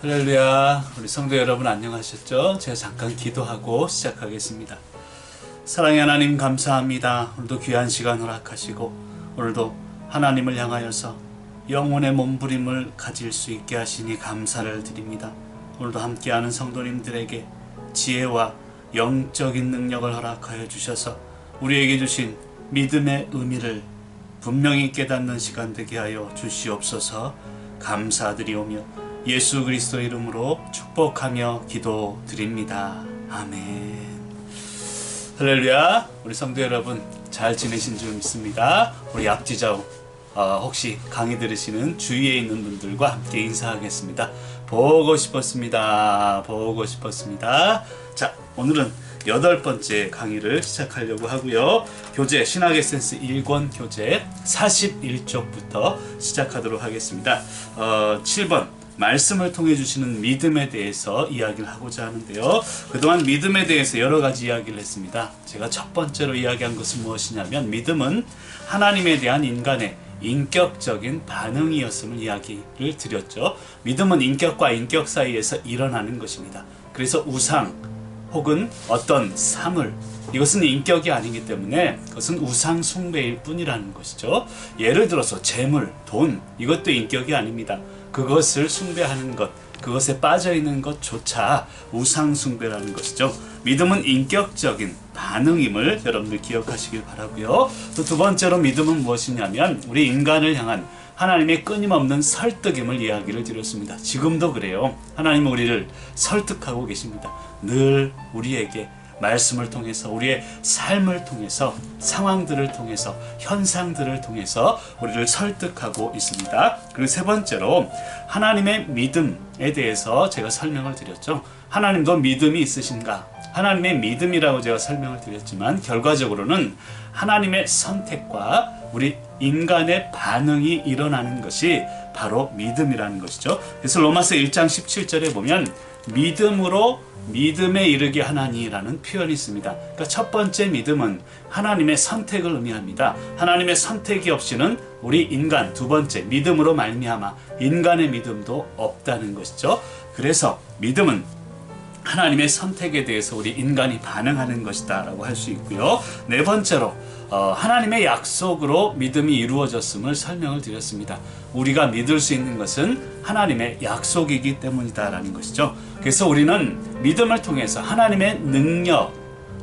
할렐루야. 우리 성도 여러분 안녕하셨죠? 제가 잠깐 기도하고 시작하겠습니다. 사랑의 하나님 감사합니다. 오늘도 귀한 시간 허락하시고 오늘도 하나님을 향하여서 영혼의 몸부림을 가질 수 있게 하시니 감사를 드립니다. 오늘도 함께하는 성도님들에게 지혜와 영적인 능력을 허락하여 주셔서 우리에게 주신 믿음의 의미를 분명히 깨닫는 시간 되게 하여 주시옵소서. 감사드리오며 예수 그리스도 이름으로 축복하며 기도드립니다. 아멘. 할렐루야. 우리 성도 여러분 잘 지내신 줄 믿습니다. 우리 앞지자우 혹시 강의 들으시는 주위에 있는 분들과 함께 인사하겠습니다. 보고 싶었습니다. 자, 오늘은 8번째 강의를 시작하려고 하고요. 교재 신학 에센스 1권 교재 41쪽부터 시작하도록 하겠습니다. 7번 말씀을 통해 주시는 믿음에 대해서 이야기를 하고자 하는데요. 그동안 믿음에 대해서 여러 가지 이야기를 했습니다. 제가 첫 번째로 이야기한 것은 무엇이냐면 믿음은 하나님에 대한 인간의 인격적인 반응이었음을 이야기를 드렸죠. 믿음은 인격과 인격 사이에서 일어나는 것입니다. 그래서 우상 혹은 어떤 사물, 이것은 인격이 아니기 때문에 그것은 우상 숭배일 뿐이라는 것이죠. 예를 들어서 재물, 돈, 이것도 인격이 아닙니다. 그것을 숭배하는 것, 그것에 빠져있는 것조차 우상 숭배라는 것이죠. 믿음은 인격적인 반응임을 여러분들 기억하시길 바라고요. 또 두 번째로 믿음은 무엇이냐면 우리 인간을 향한 하나님의 끊임없는 설득임을 이야기를 드렸습니다. 지금도 그래요. 하나님은 우리를 설득하고 계십니다. 늘 우리에게 말씀을 통해서, 우리의 삶을 통해서, 상황들을 통해서, 현상들을 통해서 우리를 설득하고 있습니다. 그리고 세 번째로 하나님의 믿음에 대해서 제가 설명을 드렸죠. 하나님도 믿음이 있으신가? 하나님의 믿음이라고 제가 설명을 드렸지만 결과적으로는 하나님의 선택과 우리 인간의 반응이 일어나는 것이 바로 믿음이라는 것이죠. 그래서 로마서 1장 17절에 보면 믿음으로 믿음에 이르게 하나니라는 표현이 있습니다. 그러니까 첫 번째 믿음은 하나님의 선택을 의미합니다. 하나님의 선택이 없이는 우리 인간, 두 번째 믿음으로 말미암아 인간의 믿음도 없다는 것이죠. 그래서 믿음은 하나님의 선택에 대해서 우리 인간이 반응하는 것이다 라고 할 수 있고요. 네 번째로 하나님의 약속으로 믿음이 이루어졌음을 설명을 드렸습니다. 우리가 믿을 수 있는 것은 하나님의 약속이기 때문이다 라는 것이죠. 그래서 우리는 믿음을 통해서 하나님의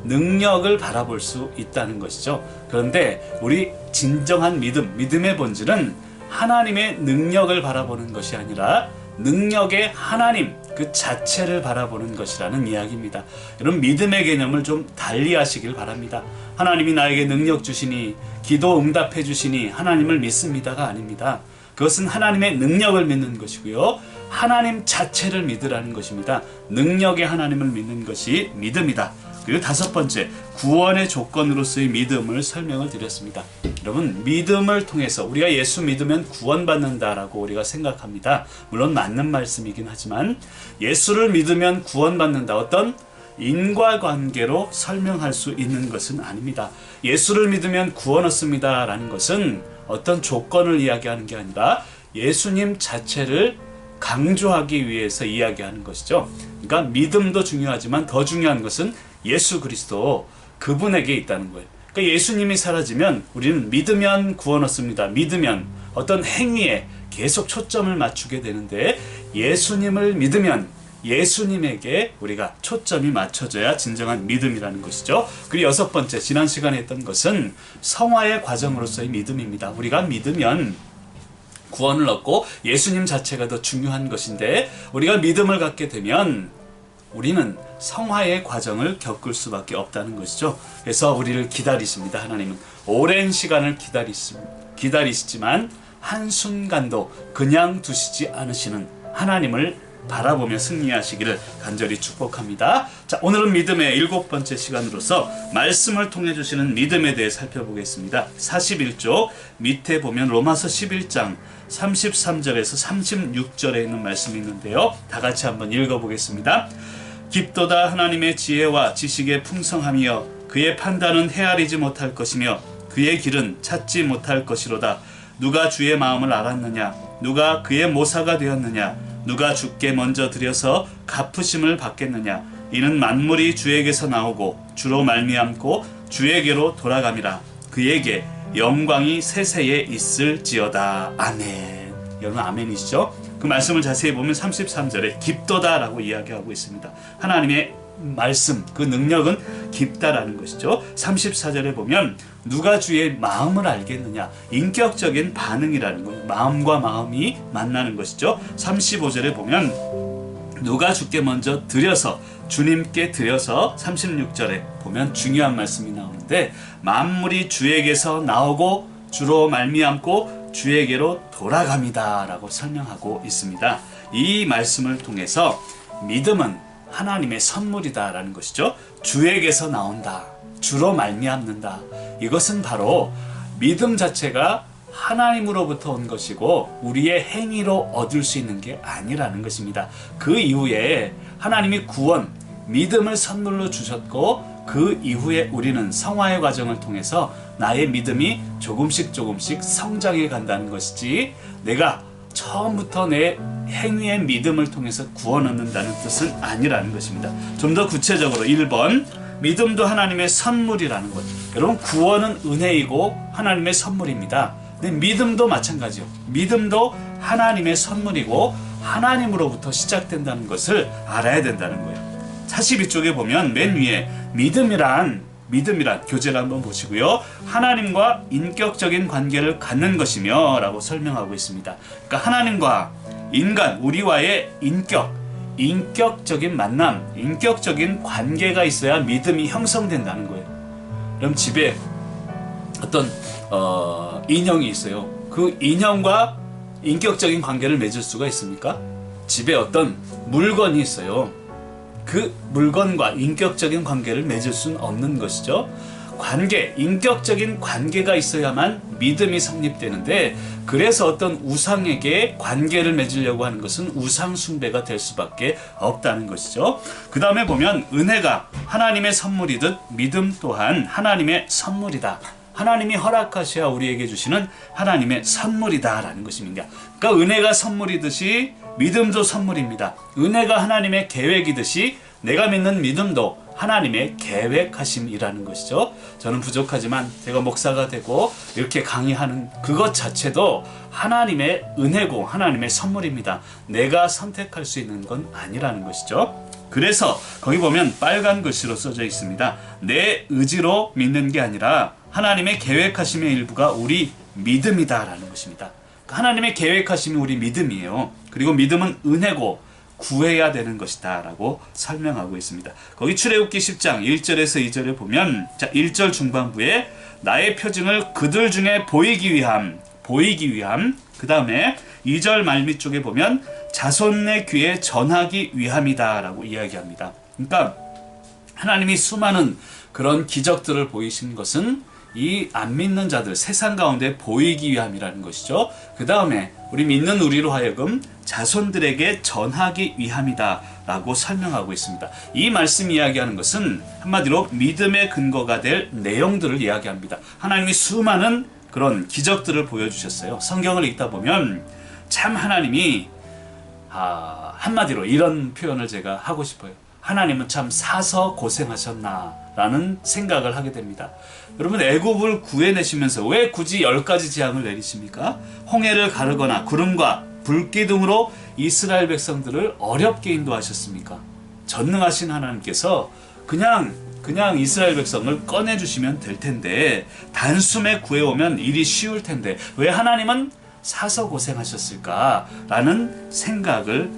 능력을 바라볼 수 있다는 것이죠. 그런데 우리 진정한 믿음의 본질은 하나님의 능력을 바라보는 것이 아니라 능력의 하나님 그 자체를 바라보는 것이라는 이야기입니다. 여러분 믿음의 개념을 좀 달리 하시길 바랍니다. 하나님이 나에게 능력 주시니 기도 응답해 주시니 하나님을 믿습니다가 아닙니다. 그것은 하나님의 능력을 믿는 것이고요. 하나님 자체를 믿으라는 것입니다. 능력의 하나님을 믿는 것이 믿음이다. 그리고 다섯 번째, 구원의 조건으로서의 믿음을 설명을 드렸습니다. 여러분, 믿음을 통해서 우리가 예수 믿으면 구원받는다라고 우리가 생각합니다. 물론 맞는 말씀이긴 하지만 예수를 믿으면 구원받는다. 어떤 인과관계로 설명할 수 있는 것은 아닙니다. 예수를 믿으면 구원 얻습니다 라는 것은 어떤 조건을 이야기하는 게 아니라 예수님 자체를 강조하기 위해서 이야기하는 것이죠. 그러니까 믿음도 중요하지만 더 중요한 것은 예수 그리스도 그분에게 있다는 거예요. 그러니까 예수님이 사라지면 우리는 믿으면 구원 얻습니다. 믿으면 어떤 행위에 계속 초점을 맞추게 되는데 예수님을 믿으면 예수님에게 우리가 초점이 맞춰져야 진정한 믿음이라는 것이죠. 그리고 여섯 번째, 지난 시간에 했던 것은 성화의 과정으로서의 믿음입니다. 우리가 믿으면 구원을 얻고 예수님 자체가 더 중요한 것인데 우리가 믿음을 갖게 되면 우리는 성화의 과정을 겪을 수밖에 없다는 것이죠. 그래서 우리를 기다리십니다. 하나님은 오랜 시간을 기다리시지만 한순간도 그냥 두시지 않으시는 하나님을 바라보며 승리하시기를 간절히 축복합니다. 자, 오늘은 믿음의 7번째 시간으로서 말씀을 통해 주시는 믿음에 대해 살펴보겠습니다. 41쪽 밑에 보면 로마서 11장 33절에서 36절에 있는 말씀이 있는데요. 다 같이 한번 읽어보겠습니다. 깊도다 하나님의 지혜와 지식의 풍성함이여 그의 판단은 헤아리지 못할 것이며 그의 길은 찾지 못할 것이로다. 누가 주의 마음을 알았느냐? 누가 그의 모사가 되었느냐? 누가 주께 먼저 드려서 갚으심을 받겠느냐. 이는 만물이 주에게서 나오고 주로 말미암고 주에게로 돌아감이라. 그에게 영광이 세세에 있을지어다. 아멘. 여러분 아멘이시죠? 그 말씀을 자세히 보면 33절에 깊도다라고 이야기하고 있습니다. 하나님의 말씀, 그 능력은 깊다라는 것이죠. 34절에 보면 누가 주의 마음을 알겠느냐. 인격적인 반응이라는 거예요. 마음과 마음이 만나는 것이죠. 35절에 보면 누가 주께 먼저 드려서, 주님께 드려서 36절에 보면 중요한 말씀이 나오는데 만물이 주에게서 나오고 주로 말미암고 주에게로 돌아갑니다 라고 설명하고 있습니다. 이 말씀을 통해서 믿음은 하나님의 선물이다 라는 것이죠. 주에게서 나온다, 주로 말미암는다. 이것은 바로 믿음 자체가 하나님으로부터 온 것이고 우리의 행위로 얻을 수 있는 게 아니라는 것입니다. 그 이후에 하나님이 구원, 믿음을 선물로 주셨고 그 이후에 우리는 성화의 과정을 통해서 나의 믿음이 조금씩 성장해 간다는 것이지 내가 처음부터 내 행위의 믿음을 통해서 구원 얻는다는 뜻은 아니라는 것입니다. 좀 더 구체적으로 1번 믿음도 하나님의 선물이라는 것. 여러분 구원은 은혜이고 하나님의 선물입니다. 근데 믿음도 마찬가지요. 믿음도 하나님의 선물이고 하나님으로부터 시작된다는 것을 알아야 된다는 거예요. 42쪽에 보면 맨 위에 믿음이란 교제를 한번 보시고요. 하나님과 인격적인 관계를 갖는 것이며 라고 설명하고 있습니다. 그러니까 하나님과 인간, 우리와의 인격적인 만남, 인격적인 관계가 있어야 믿음이 형성된다는 거예요. 그럼 집에 어떤 인형이 있어요. 그 인형과 인격적인 관계를 맺을 수가 있습니까? 집에 어떤 물건이 있어요. 그 물건과 인격적인 관계를 맺을 수는 없는 것이죠. 인격적인 관계가 있어야만 믿음이 성립되는데 그래서 어떤 우상에게 관계를 맺으려고 하는 것은 우상 숭배가 될 수밖에 없다는 것이죠. 그 다음에 보면 은혜가 하나님의 선물이듯 믿음 또한 하나님의 선물이다. 하나님이 허락하셔야 우리에게 주시는 하나님의 선물이다 라는 것입니다. 그러니까 은혜가 선물이듯이 믿음도 선물입니다. 은혜가 하나님의 계획이듯이 내가 믿는 믿음도 하나님의 계획하심이라는 것이죠. 저는 부족하지만 제가 목사가 되고 이렇게 강의하는 그것 자체도 하나님의 은혜고 하나님의 선물입니다. 내가 선택할 수 있는 건 아니라는 것이죠. 그래서 거기 보면 빨간 글씨로 써져 있습니다. 내 의지로 믿는 게 아니라 하나님의 계획하심의 일부가 우리 믿음이다라는 것입니다. 하나님의 계획하심이 우리 믿음이에요. 그리고 믿음은 은혜고 구해야 되는 것이다 라고 설명하고 있습니다. 거기 출애굽기 10장 1절에서 2절에 보면 1절 중반부에 나의 표징을 그들 중에 보이기 위함 그 다음에 2절 말미 쪽에 보면 자손의 귀에 전하기 위함이다 라고 이야기합니다. 그러니까 하나님이 수많은 그런 기적들을 보이신 것은 이 안 믿는 자들 세상 가운데 보이기 위함이라는 것이죠. 그 다음에 우리 믿는 우리로 하여금 자손들에게 전하기 위함이다 라고 설명하고 있습니다. 이 말씀 이야기하는 것은 한마디로 믿음의 근거가 될 내용들을 이야기합니다. 하나님이 수많은 그런 기적들을 보여주셨어요. 성경을 읽다 보면 참 하나님이 한마디로 이런 표현을 제가 하고 싶어요. 하나님은 참 사서 고생하셨나 라는 생각을 하게 됩니다. 여러분 애굽을 구해내시면서 왜 굳이 10가지 재앙을 내리십니까? 홍해를 가르거나 구름과 불기둥으로 이스라엘 백성들을 어렵게 인도하셨습니까? 전능하신 하나님께서 그냥 이스라엘 백성을 꺼내주시면 될 텐데 단숨에 구해오면 일이 쉬울 텐데 왜 하나님은 사서 고생하셨을까라는 생각을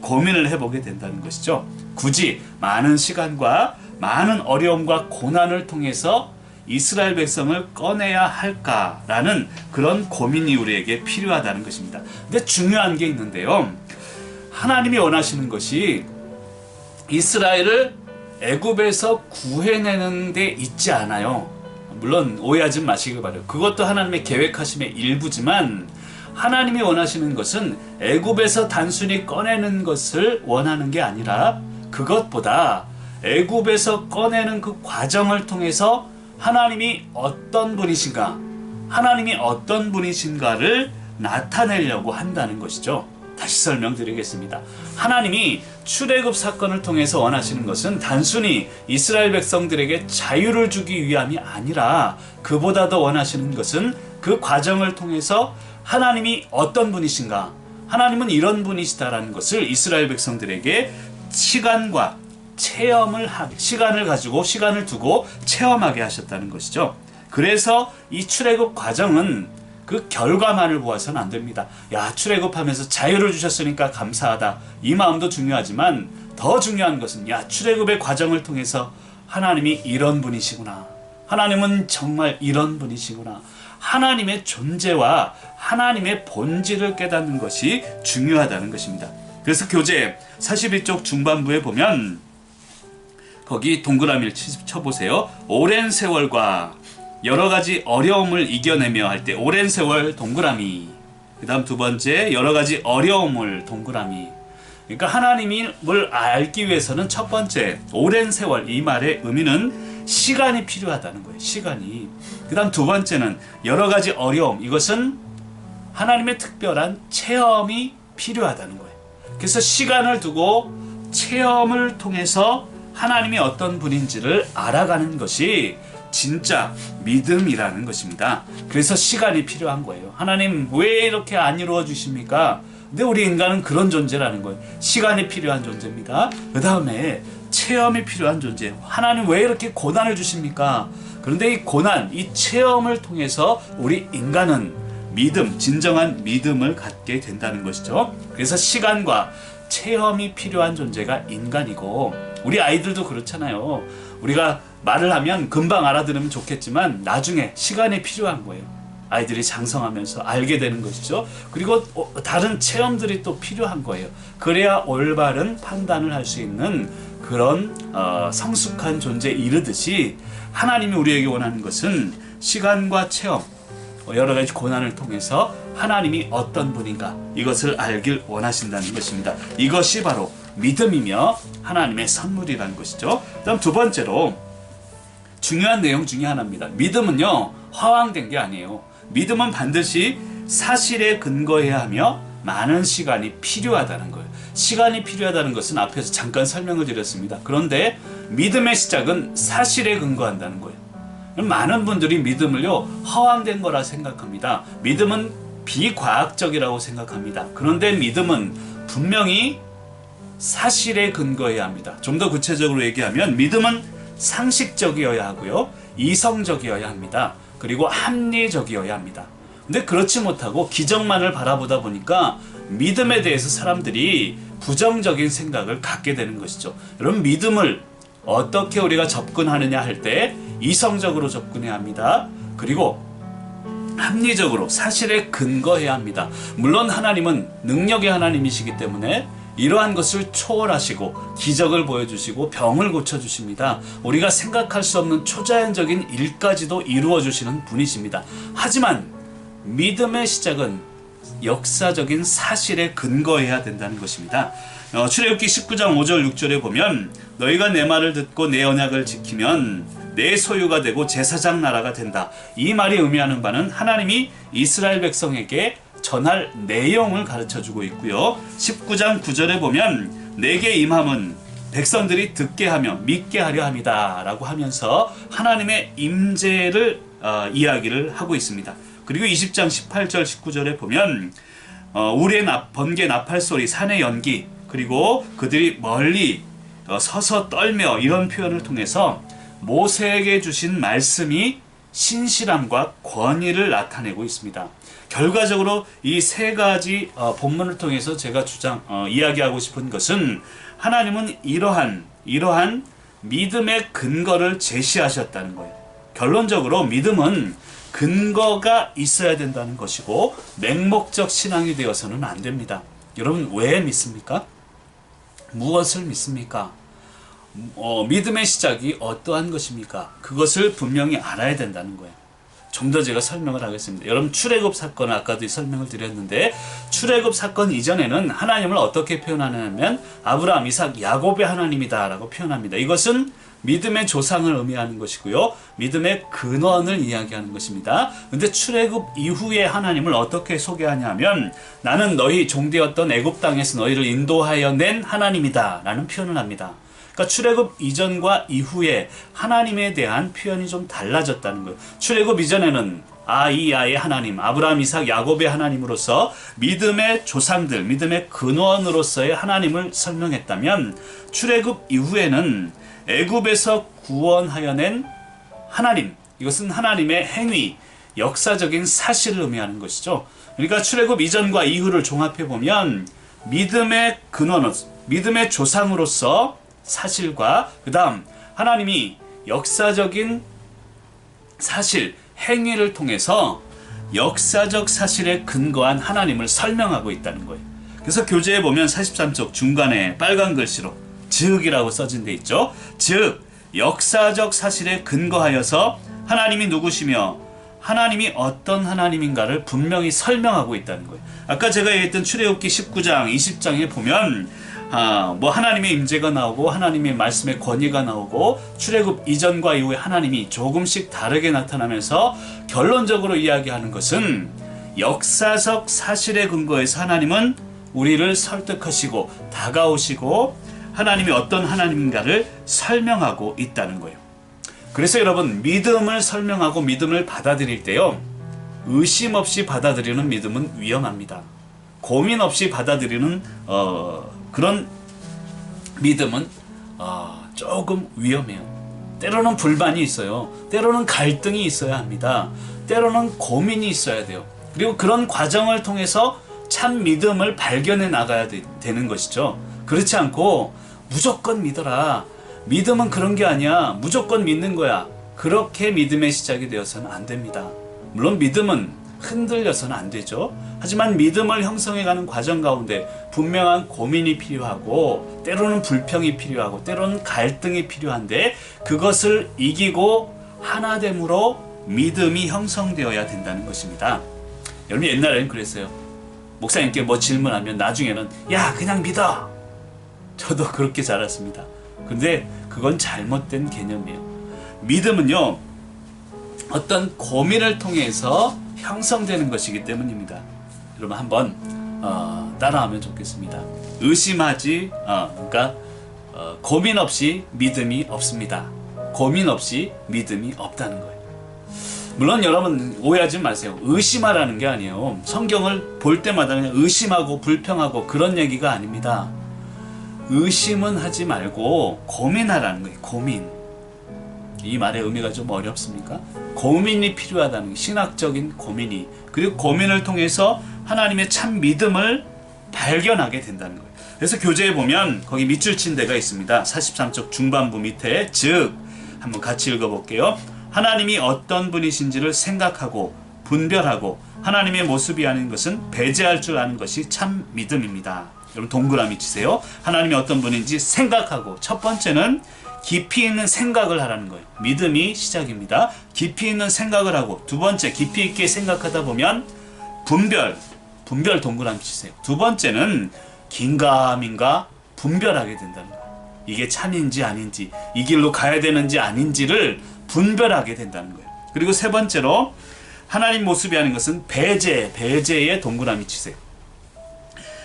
고민을 해보게 된다는 것이죠. 굳이 많은 시간과 많은 어려움과 고난을 통해서 이스라엘 백성을 꺼내야 할까라는 그런 고민이 우리에게 필요하다는 것입니다. 근데 중요한 게 있는데요. 하나님이 원하시는 것이 이스라엘을 애굽에서 구해내는 데 있지 않아요. 물론 오해하지 마시기 바라요. 그것도 하나님의 계획하심의 일부지만 하나님이 원하시는 것은 애굽에서 단순히 꺼내는 것을 원하는 게 아니라 그것보다 애굽에서 꺼내는 그 과정을 통해서 하나님이 어떤 분이신가를 나타내려고 한다는 것이죠. 다시 설명드리겠습니다. 하나님이 출애굽 사건을 통해서 원하시는 것은 단순히 이스라엘 백성들에게 자유를 주기 위함이 아니라 그보다 더 원하시는 것은 그 과정을 통해서 하나님이 어떤 분이신가, 하나님은 이런 분이시다라는 것을 이스라엘 백성들에게 시간을 두고 체험하게 하셨다는 것이죠. 그래서 이 출애굽 과정은 그 결과만을 보아서는 안 됩니다. 야, 출애굽하면서 자유를 주셨으니까 감사하다. 이 마음도 중요하지만 더 중요한 것은 야, 출애굽의 과정을 통해서 하나님이 이런 분이시구나. 하나님은 정말 이런 분이시구나. 하나님의 존재와 하나님의 본질을 깨닫는 것이 중요하다는 것입니다. 그래서 교재 41쪽 중반부에 보면 거기 동그라미를 쳐보세요. 오랜 세월과 여러 가지 어려움을 이겨내며 할 때 오랜 세월 동그라미. 그 다음 두 번째 여러 가지 어려움을 동그라미. 그러니까 하나님을 알기 위해서는 첫 번째 오랜 세월, 이 말의 의미는 시간이 필요하다는 거예요. 시간이. 그 다음 두 번째는 여러 가지 어려움. 이것은 하나님의 특별한 체험이 필요하다는 거예요. 그래서 시간을 두고 체험을 통해서 하나님이 어떤 분인지를 알아가는 것이 진짜 믿음이라는 것입니다. 그래서 시간이 필요한 거예요. 하나님 왜 이렇게 안 이루어 주십니까? 근데 우리 인간은 그런 존재라는 거예요. 시간이 필요한 존재입니다. 그 다음에 체험이 필요한 존재예요. 하나님 왜 이렇게 고난을 주십니까? 그런데 이 고난, 이 체험을 통해서 우리 인간은 믿음, 진정한 믿음을 갖게 된다는 것이죠. 그래서 시간과 체험이 필요한 존재가 인간이고, 우리 아이들도 그렇잖아요. 우리가 말을 하면 금방 알아들으면 좋겠지만 나중에 시간이 필요한 거예요. 아이들이 장성하면서 알게 되는 것이죠. 그리고 다른 체험들이 또 필요한 거예요. 그래야 올바른 판단을 할 수 있는 그런 성숙한 존재에 이르듯이 하나님이 우리에게 원하는 것은 시간과 체험, 여러 가지 고난을 통해서 하나님이 어떤 분인가, 이것을 알길 원하신다는 것입니다. 이것이 바로 믿음이며 하나님의 선물이라는 것이죠. 다음 두 번째로 중요한 내용 중에 하나입니다. 믿음은요, 허황된 게 아니에요. 믿음은 반드시 사실에 근거해야 하며 많은 시간이 필요하다는 거예요. 시간이 필요하다는 것은 앞에서 잠깐 설명을 드렸습니다. 그런데 믿음의 시작은 사실에 근거한다는 거예요. 많은 분들이 믿음을요, 허황된 거라 생각합니다. 믿음은 비과학적이라고 생각합니다. 그런데 믿음은 분명히 사실에 근거해야 합니다. 좀 더 구체적으로 얘기하면 믿음은 상식적이어야 하고요, 이성적이어야 합니다. 그리고 합리적이어야 합니다. 근데 그렇지 못하고 기적만을 바라보다 보니까 믿음에 대해서 사람들이 부정적인 생각을 갖게 되는 것이죠. 여러분, 믿음을 어떻게 우리가 접근하느냐 할 때 이성적으로 접근해야 합니다. 그리고 합리적으로 사실에 근거해야 합니다. 물론 하나님은 능력의 하나님이시기 때문에 이러한 것을 초월하시고 기적을 보여주시고 병을 고쳐주십니다. 우리가 생각할 수 없는 초자연적인 일까지도 이루어주시는 분이십니다. 하지만 믿음의 시작은 역사적인 사실에 근거해야 된다는 것입니다. 출애굽기 19장 5절 6절에 보면 너희가 내 말을 듣고 내 언약을 지키면 내 소유가 되고 제사장 나라가 된다. 이 말이 의미하는 바는 하나님이 이스라엘 백성에게 전할 내용을 가르쳐주고 있고요. 19장 9절에 보면 내게 임함은 백성들이 듣게 하며 믿게 하려 함이다 라고 하면서 하나님의 임재를 이야기를 하고 있습니다. 그리고 20장 18절 19절에 보면 우리의 번개 나팔 소리, 산의 연기, 그리고 그들이 멀리 서서 떨며, 이런 표현을 통해서 모세에게 주신 말씀이 신실함과 권위를 나타내고 있습니다. 결과적으로 이 세 가지 본문을 통해서 제가 이야기하고 싶은 것은 하나님은 이러한 믿음의 근거를 제시하셨다는 거예요. 결론적으로 믿음은 근거가 있어야 된다는 것이고 맹목적 신앙이 되어서는 안 됩니다. 여러분, 왜 믿습니까? 무엇을 믿습니까? 믿음의 시작이 어떠한 것입니까? 그것을 분명히 알아야 된다는 거예요. 좀 더 제가 설명을 하겠습니다. 여러분, 출애굽 사건을 아까도 설명을 드렸는데, 출애굽 사건 이전에는 하나님을 어떻게 표현하냐면 아브라함, 이삭, 야곱의 하나님이다 라고 표현합니다. 이것은 믿음의 조상을 의미하는 것이고요. 믿음의 근원을 이야기하는 것입니다. 근데 출애굽 이후에 하나님을 어떻게 소개하냐면 나는 너희 종되었던 애굽 땅에서 너희를 인도하여 낸 하나님이다 라는 표현을 합니다. 그러니까 출애굽 이전과 이후에 하나님에 대한 표현이 좀 달라졌다는 거예요. 출애굽 이전에는 아이야의 하나님, 아브라함, 이삭, 야곱의 하나님으로서 믿음의 조상들, 믿음의 근원으로서의 하나님을 설명했다면 출애굽 이후에는 애굽에서 구원하여 낸 하나님, 이것은 하나님의 행위, 역사적인 사실을 의미하는 것이죠. 그러니까 출애굽 이전과 이후를 종합해 보면 믿음의 근원, 믿음의 조상으로서 사실과 그 다음 하나님이 역사적인 사실, 행위를 통해서 역사적 사실에 근거한 하나님을 설명하고 있다는 거예요. 그래서 교재에 보면 43쪽 중간에 빨간 글씨로 즉이라고 써진 데 있죠. 즉 역사적 사실에 근거하여서 하나님이 누구시며 하나님이 어떤 하나님인가를 분명히 설명하고 있다는 거예요. 아까 제가 얘기했던 출애굽기 19장, 20장에 보면 하나님의 임재가 나오고 하나님의 말씀의 권위가 나오고 출애굽 이전과 이후에 하나님이 조금씩 다르게 나타나면서 결론적으로 이야기하는 것은 역사적 사실에 근거해서 하나님은 우리를 설득하시고 다가오시고 하나님이 어떤 하나님인가를 설명하고 있다는 거예요. 그래서 여러분, 믿음을 설명하고 믿음을 받아들일 때요, 의심 없이 받아들이는 믿음은 위험합니다. 고민 없이 받아들이는 그런 믿음은 조금 위험해요. 때로는 불만이 있어요. 때로는 갈등이 있어야 합니다. 때로는 고민이 있어야 돼요. 그리고 그런 과정을 통해서 참 믿음을 발견해 나가야 되는 것이죠. 그렇지 않고 무조건 믿어라. 믿음은 그런 게 아니야. 무조건 믿는 거야. 그렇게 믿음의 시작이 되어서는 안 됩니다. 물론 믿음은 흔들려서는 안 되죠. 하지만 믿음을 형성해가는 과정 가운데 분명한 고민이 필요하고 때로는 불평이 필요하고 때로는 갈등이 필요한데 그것을 이기고 하나됨으로 믿음이 형성되어야 된다는 것입니다. 여러분, 옛날에는 그랬어요. 목사님께 뭐 질문하면 나중에는 야, 그냥 믿어. 저도 그렇게 자랐습니다. 근데 그건 잘못된 개념이에요. 믿음은요, 어떤 고민을 통해서 형성되는 것이기 때문입니다. 여러분 한번 따라하면 좋겠습니다. 의심하지, 고민 없이 믿음이 없습니다. 고민 없이 믿음이 없다는 거예요. 물론 여러분 오해하지 마세요. 의심하라는 게 아니에요. 성경을 볼 때마다 그냥 의심하고 불평하고 그런 얘기가 아닙니다. 의심은 하지 말고 고민하라는 거예요. 고민. 이 말의 의미가 좀 어렵습니까? 고민이 필요하다는 게, 신학적인 고민이, 그리고 고민을 통해서 하나님의 참 믿음을 발견하게 된다는 거예요. 그래서 교재에 보면 거기 밑줄 친 데가 있습니다. 43쪽 중반부 밑에 즉, 한번 같이 읽어볼게요. 하나님이 어떤 분이신지를 생각하고 분별하고 하나님의 모습이 아닌 것은 배제할 줄 아는 것이 참 믿음입니다. 여러분 동그라미 치세요. 하나님이 어떤 분인지 생각하고, 첫 번째는 깊이 있는 생각을 하라는 거예요. 믿음이 시작입니다. 깊이 있는 생각을 하고, 두 번째 깊이 있게 생각하다 보면 분별 동그라미 치세요. 두 번째는 긴가민가 분별하게 된다는 거예요. 이게 참인지 아닌지, 이 길로 가야 되는지 아닌지를 분별하게 된다는 거예요. 그리고 세 번째로 하나님 모습이 아닌 것은 배제에 동그라미 치세요.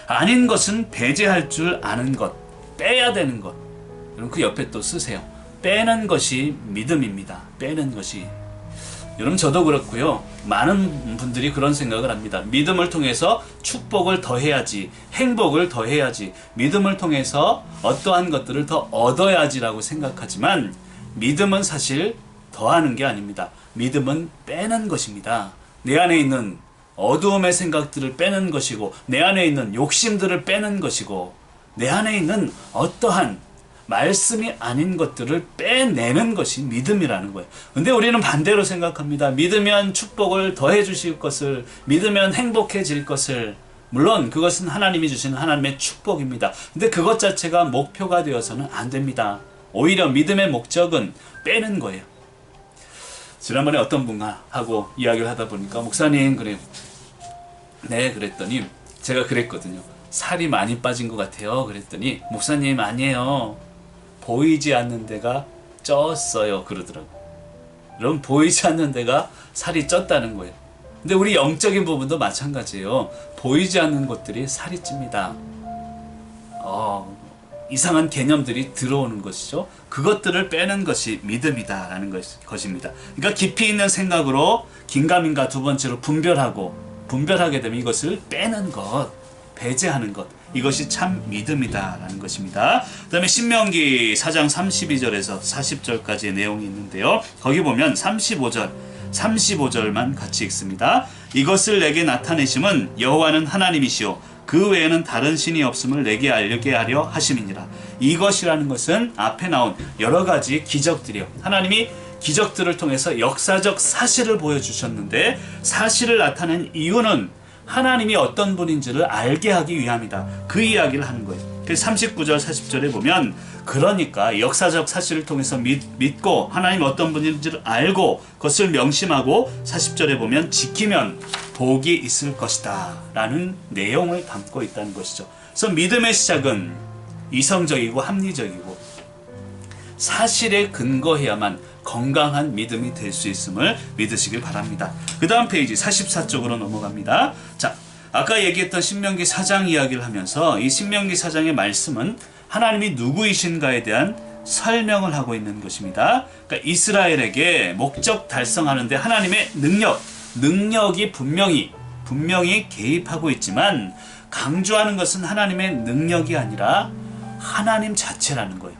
아닌 것은 배제할 줄 아는 것, 빼야 되는 것. 여러분 그 옆에 또 쓰세요. 빼는 것이 믿음입니다. 빼는 것이. 여러분 저도 그렇고요. 많은 분들이 그런 생각을 합니다. 믿음을 통해서 축복을 더해야지, 행복을 더해야지, 믿음을 통해서 어떠한 것들을 더 얻어야지라고 생각하지만 믿음은 사실 더하는 게 아닙니다. 믿음은 빼는 것입니다. 내 안에 있는 어두움의 생각들을 빼는 것이고, 내 안에 있는 욕심들을 빼는 것이고, 내 안에 있는 어떠한 말씀이 아닌 것들을 빼내는 것이 믿음이라는 거예요. 근데 우리는 반대로 생각합니다. 믿으면 축복을 더해 주실 것을, 믿으면 행복해질 것을. 물론 그것은 하나님이 주시는 하나님의 축복입니다. 근데 그것 자체가 목표가 되어서는 안 됩니다. 오히려 믿음의 목적은 빼는 거예요. 지난번에 어떤 분하고 이야기를 하다 보니까 목사님 그래요. 네, 그랬더니 제가 그랬거든요. 살이 많이 빠진 것 같아요. 그랬더니 목사님 아니에요. 보이지 않는 데가 쪘어요 그러더라고요. 여러분 보이지 않는 데가 살이 쪘다는 거예요. 근데 우리 영적인 부분도 마찬가지예요. 보이지 않는 것들이 살이 찝니다. 이상한 개념들이 들어오는 것이죠. 그것들을 빼는 것이 믿음이다라는 것입니다. 그러니까 깊이 있는 생각으로 긴가민가 두 번째로 분별하게 되면 이것을 빼는 것, 배제하는 것, 이것이 참 믿음이다라는 것입니다. 그 다음에 신명기 4장 32절에서 40절까지의 내용이 있는데요. 거기 보면 35절만 같이 읽습니다. 이것을 내게 나타내심은 여호와는 하나님이시오 그 외에는 다른 신이 없음을 내게 알게 하려 하심이니라. 이것이라는 것은 앞에 나온 여러 가지 기적들이요. 하나님이 기적들을 통해서 역사적 사실을 보여주셨는데 사실을 나타낸 이유는 하나님이 어떤 분인지를 알게 하기 위함이다. 그 이야기를 하는 거예요. 그래서 39절 40절에 보면 그러니까 역사적 사실을 통해서 믿고 하나님 어떤 분인지를 알고 그것을 명심하고 40절에 보면 지키면 복이 있을 것이다 라는 내용을 담고 있다는 것이죠. 그래서 믿음의 시작은 이성적이고 합리적이고 사실에 근거해야만 건강한 믿음이 될 수 있음을 믿으시길 바랍니다. 그 다음 페이지 44쪽으로 넘어갑니다. 자, 아까 얘기했던 신명기 4장 이야기를 하면서 이 신명기 4장의 말씀은 하나님이 누구이신가에 대한 설명을 하고 있는 것입니다. 그러니까 이스라엘에게 목적 달성하는데 하나님의 능력이 분명히 개입하고 있지만 강조하는 것은 하나님의 능력이 아니라 하나님 자체라는 거예요.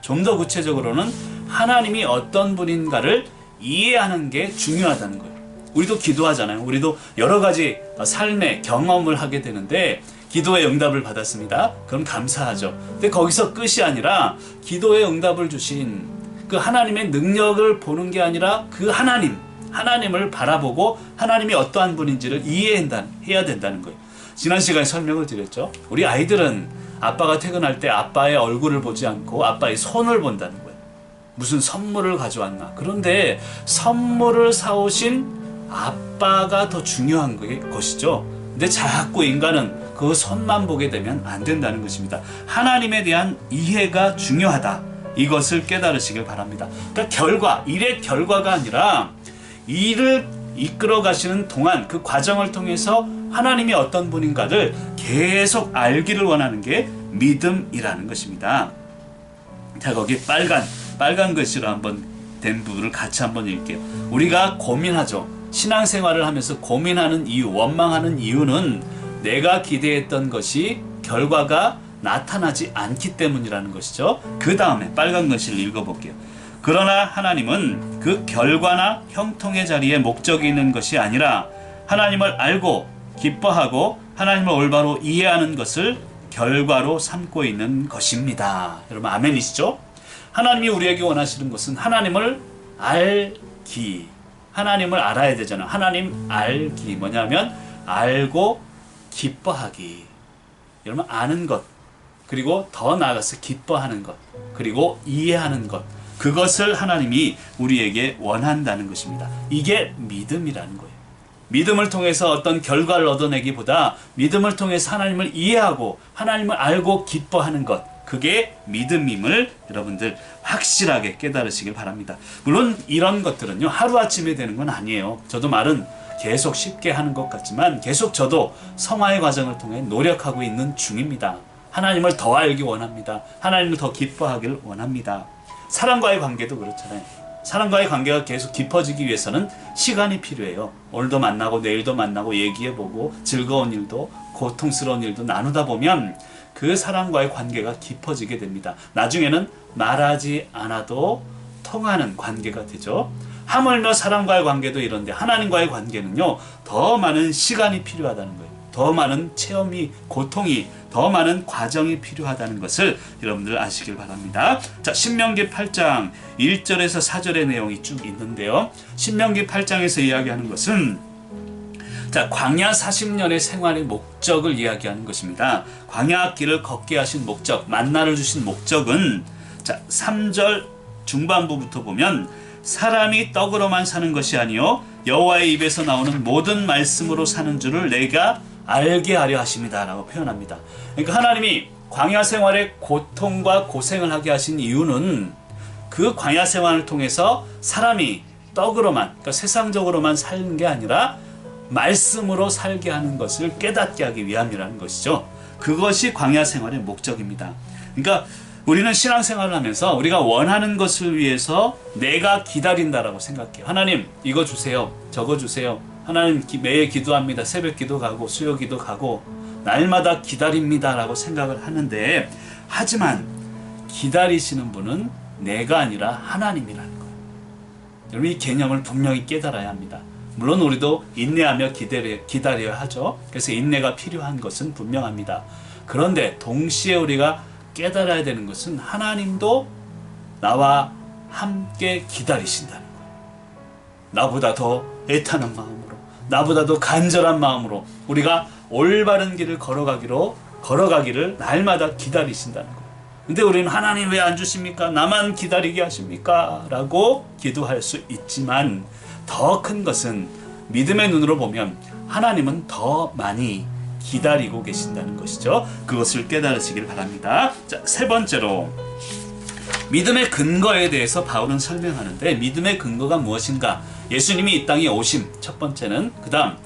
좀 더 구체적으로는 하나님이 어떤 분인가를 이해하는 게 중요하다는 거예요. 우리도 기도하잖아요. 우리도 여러 가지 삶의 경험을 하게 되는데 기도의 응답을 받았습니다. 그럼 감사하죠. 근데 거기서 끝이 아니라 기도의 응답을 주신 그 하나님의 능력을 보는 게 아니라 그 하나님을 바라보고 하나님이 어떠한 분인지를 이해해야 된다는 거예요. 지난 시간에 설명을 드렸죠. 우리 아이들은 아빠가 퇴근할 때 아빠의 얼굴을 보지 않고 아빠의 손을 본다는 거예요. 무슨 선물을 가져왔나. 그런데 선물을 사오신 아빠가 더 중요한 것이죠. 근데 자꾸 인간은 그 손만 보게 되면 안 된다는 것입니다. 하나님에 대한 이해가 중요하다. 이것을 깨달으시길 바랍니다. 그러니까 일의 결과가 아니라 일을 이끌어 가시는 동안 그 과정을 통해서 하나님이 어떤 분인가를 계속 알기를 원하는 게 믿음이라는 것입니다. 자, 거기 빨간 글씨로 한번 된 부분을 같이 한번 읽게요. 우리가 고민하죠. 신앙생활을 하면서 고민하는 이유, 원망하는 이유는 내가 기대했던 것이 결과가 나타나지 않기 때문이라는 것이죠. 그 다음에 빨간 글씨를 읽어볼게요. 그러나 하나님은 그 결과나 형통의 자리에 목적이 있는 것이 아니라 하나님을 알고 기뻐하고 하나님을 올바로 이해하는 것을 결과로 삼고 있는 것입니다. 여러분 아멘이시죠? 하나님이 우리에게 원하시는 것은 하나님을 알기. 하나님을 알아야 되잖아. 하나님 알기 뭐냐면 알고 기뻐하기. 여러분 아는 것 그리고 더 나아가서 기뻐하는 것 그리고 이해하는 것 그것을 하나님이 우리에게 원한다는 것입니다. 이게 믿음이라는 거예요. 믿음을 통해서 어떤 결과를 얻어내기보다 믿음을 통해서 하나님을 이해하고 하나님을 알고 기뻐하는 것 그게 믿음임을 여러분들 확실하게 깨달으시길 바랍니다. 물론 이런 것들은요 하루아침에 되는 건 아니에요. 저도 말은 계속 쉽게 하는 것 같지만 계속 저도 성화의 과정을 통해 노력하고 있는 중입니다. 하나님을 더 알기 원합니다. 하나님을 더 기뻐하기를 원합니다. 사람과의 관계도 그렇잖아요. 사람과의 관계가 계속 깊어지기 위해서는 시간이 필요해요. 오늘도 만나고 내일도 만나고 얘기해보고 즐거운 일도 고통스러운 일도 나누다 보면 그 사람과의 관계가 깊어지게 됩니다. 나중에는 말하지 않아도 통하는 관계가 되죠. 하물며 사람과의 관계도 이런데 하나님과의 관계는요 더 많은 시간이 필요하다는 거예요. 더 많은 체험이 고통이 더 많은 과정이 필요하다는 것을 여러분들 아시길 바랍니다. 자, 신명기 8장 1절에서 4절의 내용이 쭉 있는데요. 신명기 8장에서 이야기하는 것은 자, 광야 40년의 생활의 목적을 이야기하는 것입니다. 광야 길을 걷게 하신 목적, 만나를 주신 목적은 자, 3절 중반부부터 보면 사람이 떡으로만 사는 것이 아니요 여호와의 입에서 나오는 모든 말씀으로 사는 줄을 내가 알게 하려 하십니다 라고 표현합니다. 그러니까 하나님이 광야 생활에 고통과 고생을 하게 하신 이유는 그 그 광야 생활을 통해서 사람이 떡으로만, 그러니까 세상적으로만 사는 게 아니라 말씀으로 살게 하는 것을 깨닫게 하기 위함이라는 것이죠. 그것이 광야 생활의 목적입니다. 그러니까 우리는 신앙생활을 하면서 우리가 원하는 것을 위해서 내가 기다린다라고 생각해요. 하나님 이거 주세요, 저거 주세요. 하나님 매일 기도합니다. 새벽 기도 가고 수요 기도 가고 날마다 기다립니다 라고 생각을 하는데, 하지만 기다리시는 분은 내가 아니라 하나님이라는 거예요. 여러분 이 개념을 분명히 깨달아야 합니다. 물론 우리도 인내하며 기다려야 하죠. 그래서 인내가 필요한 것은 분명합니다. 그런데 동시에 우리가 깨달아야 되는 것은 하나님도 나와 함께 기다리신다는 거예요. 나보다 더 애타는 마음으로, 나보다 더 간절한 마음으로 우리가 올바른 길을 걸어가기를 날마다 기다리신다는 거예요. 근데 우리는 하나님 왜 안 주십니까? 나만 기다리게 하십니까? 라고 기도할 수 있지만, 더 큰 것은 믿음의 눈으로 보면 하나님은 더 많이 기다리고 계신다는 것이죠. 그것을 깨달으시길 바랍니다. 자, 세 번째로 믿음의 근거에 대해서 바울은 설명하는데, 믿음의 근거가 무엇인가? 예수님이 이 땅에 오심, 첫 번째는, 그 다음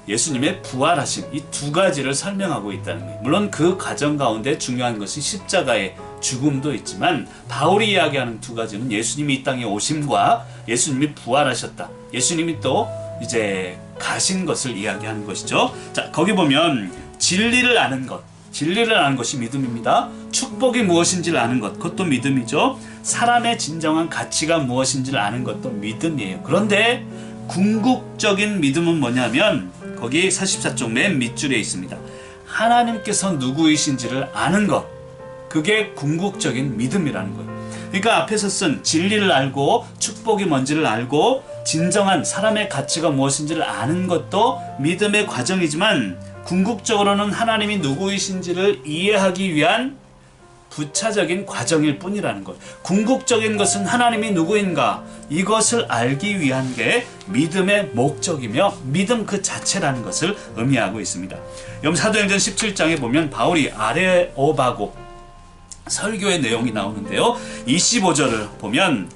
예수님의 부활하심, 이 두 가지를 설명하고 있다는 거예요. 물론 그 과정 가운데 중요한 것이 십자가의 죽음도 있지만, 바울이 이야기하는 두 가지는 예수님이 이 땅에 오심과 예수님이 부활하셨다, 예수님이 또 이제 가신 것을 이야기하는 것이죠. 자, 거기 보면 진리를 아는 것, 진리를 아는 것이 믿음입니다. 축복이 무엇인지를 아는 것, 그것도 믿음이죠. 사람의 진정한 가치가 무엇인지를 아는 것도 믿음이에요. 그런데 궁극적인 믿음은 뭐냐면, 거기 44쪽 맨 밑줄에 있습니다. 하나님께서 누구이신지를 아는 것, 그게 궁극적인 믿음이라는 거예요. 그러니까 앞에서 쓴 진리를 알고 축복이 뭔지를 알고 진정한 사람의 가치가 무엇인지를 아는 것도 믿음의 과정이지만, 궁극적으로는 하나님이 누구이신지를 이해하기 위한 부차적인 과정일 뿐이라는 것. 궁극적인 것은 하나님이 누구인가, 이것을 알기 위한 게 믿음의 목적이며 믿음 그 자체라는 것을 의미하고 있습니다. 여러분 사도행전 17장에 보면 바울이 아레오바고 설교의 내용이 나오는데요. 25절을 보면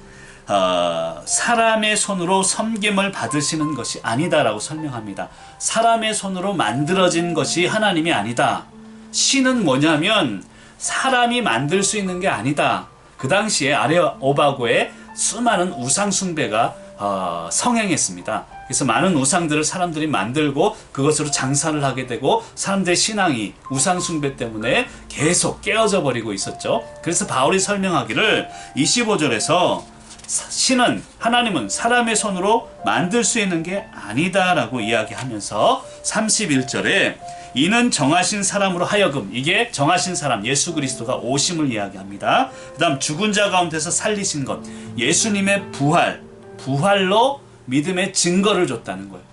사람의 손으로 섬김을 받으시는 것이 아니다라고 설명합니다. 사람의 손으로 만들어진 것이 하나님이 아니다. 신은 뭐냐면 사람이 만들 수 있는 게 아니다. 그 당시에 아레오바고에 수많은 우상 숭배가 성행했습니다. 그래서 많은 우상들을 사람들이 만들고 그것으로 장사를 하게 되고, 사람들의 신앙이 우상 숭배 때문에 계속 깨어져 버리고 있었죠. 그래서 바울이 설명하기를 25절에서 신은, 하나님은 사람의 손으로 만들 수 있는 게 아니다라고 이야기하면서 31절에 이는 정하신 사람으로 하여금, 이게 정하신 사람 예수 그리스도가 오심을 이야기합니다. 그 다음 죽은 자 가운데서 살리신 것, 예수님의 부활로 믿음의 증거를 줬다는 거예요.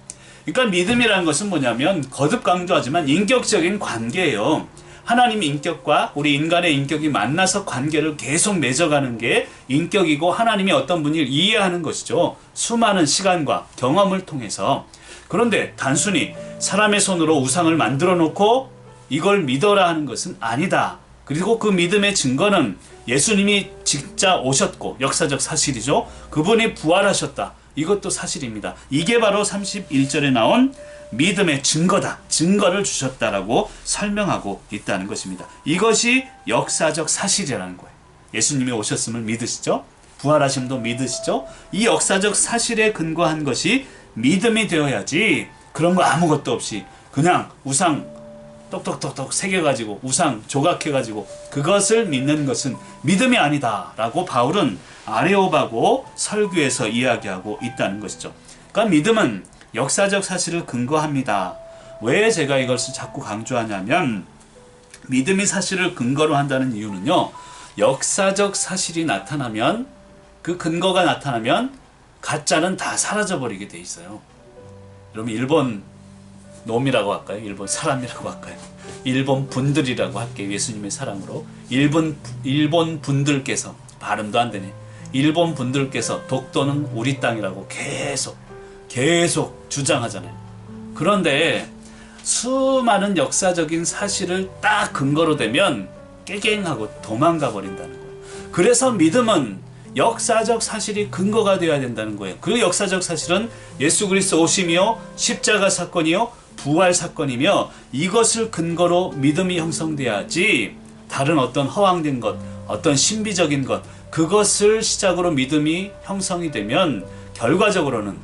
그러니까 믿음이라는 것은 뭐냐면, 거듭 강조하지만 인격적인 관계예요. 하나님의 인격과 우리 인간의 인격이 만나서 관계를 계속 맺어가는 게 인격이고, 하나님이 어떤 분을 이해하는 것이죠. 수많은 시간과 경험을 통해서. 그런데 단순히 사람의 손으로 우상을 만들어 놓고 이걸 믿어라 하는 것은 아니다. 그리고 그 믿음의 증거는 예수님이 진짜 오셨고, 역사적 사실이죠. 그분이 부활하셨다, 이것도 사실입니다. 이게 바로 31절에 나온 믿음의 증거다, 증거를 주셨다라고 설명하고 있다는 것입니다. 이것이 역사적 사실이라는 거예요. 예수님이 오셨음을 믿으시죠? 부활하심도 믿으시죠? 이 역사적 사실에 근거한 것이 믿음이 되어야지, 그런 거 아무것도 없이 그냥 우상 똑똑똑똑 새겨가지고 우상 조각해가지고 그것을 믿는 것은 믿음이 아니다 라고 바울은 아레오바고 설교에서 이야기하고 있다는 것이죠. 그러니까 믿음은 역사적 사실을 근거합니다. 왜 제가 이것을 자꾸 강조하냐면, 믿음이 사실을 근거로 한다는 이유는요, 역사적 사실이 나타나면, 그 근거가 나타나면 가짜는 다 사라져버리게 돼 있어요. 여러분 일본 놈이라고 할까요? 일본 사람이라고 할까요? 일본 분들이라고 할게요. 예수님의 사랑으로. 일본 분들께서, 발음도 안 되네. 일본 분들께서 독도는 우리 땅이라고 계속 주장하잖아요. 그런데 수많은 역사적인 사실을 딱 근거로 대면 깨갱하고 도망가 버린다는 거예요. 그래서 믿음은 역사적 사실이 근거가 되어야 된다는 거예요. 그 역사적 사실은 예수 그리스도 오심이요, 십자가 사건이요, 부활 사건이며, 이것을 근거로 믿음이 형성돼야지 다른 어떤 허황된 것, 어떤 신비적인 것, 그것을 시작으로 믿음이 형성이 되면 결과적으로는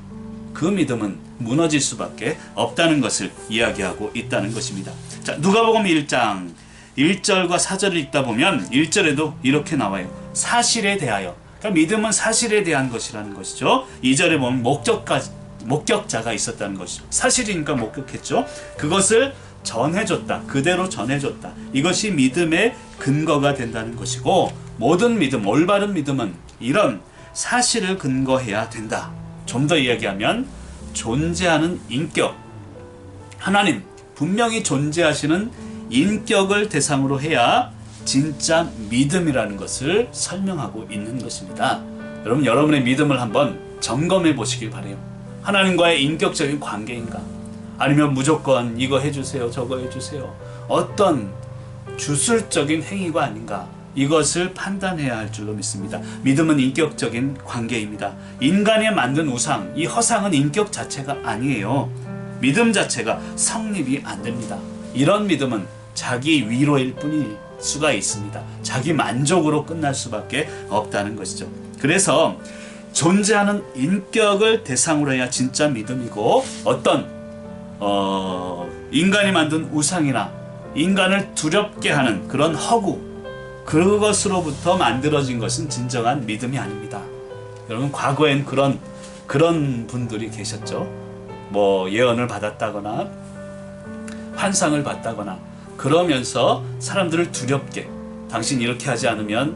그 믿음은 무너질 수밖에 없다는 것을 이야기하고 있다는 것입니다. 자, 누가복음 1장 1절과 4절을 읽다 보면 1절에도 이렇게 나와요. 사실에 대하여. 그러니까 믿음은 사실에 대한 것이라는 것이죠. 2절에 보면 목격자가 있었다는 것이죠. 사실이니까 목격했죠. 그것을 전해줬다. 그대로 전해줬다. 이것이 믿음의 근거가 된다는 것이고, 모든 믿음, 올바른 믿음은 이런 사실을 근거해야 된다. 좀 더 이야기하면 존재하는 인격, 하나님 분명히 존재하시는 인격을 대상으로 해야 진짜 믿음이라는 것을 설명하고 있는 것입니다. 여러분, 여러분의 믿음을 한번 점검해 보시길 바라요. 하나님과의 인격적인 관계인가? 아니면 무조건 이거 해주세요, 저거 해주세요, 어떤 주술적인 행위가 아닌가? 이것을 판단해야 할 줄로 믿습니다. 믿음은 인격적인 관계입니다. 인간이 만든 우상, 이 허상은 인격 자체가 아니에요. 믿음 자체가 성립이 안 됩니다. 이런 믿음은 자기 위로일 뿐일 수가 있습니다. 자기 만족으로 끝날 수밖에 없다는 것이죠. 그래서 존재하는 인격을 대상으로 해야 진짜 믿음이고, 어떤 인간이 만든 우상이나 인간을 두렵게 하는 그런 허구, 그것으로부터 만들어진 것은 진정한 믿음이 아닙니다. 여러분, 과거엔 그런 분들이 계셨죠. 뭐 예언을 받았다거나 환상을 봤다거나 그러면서 사람들을 두렵게, 당신 이렇게 하지 않으면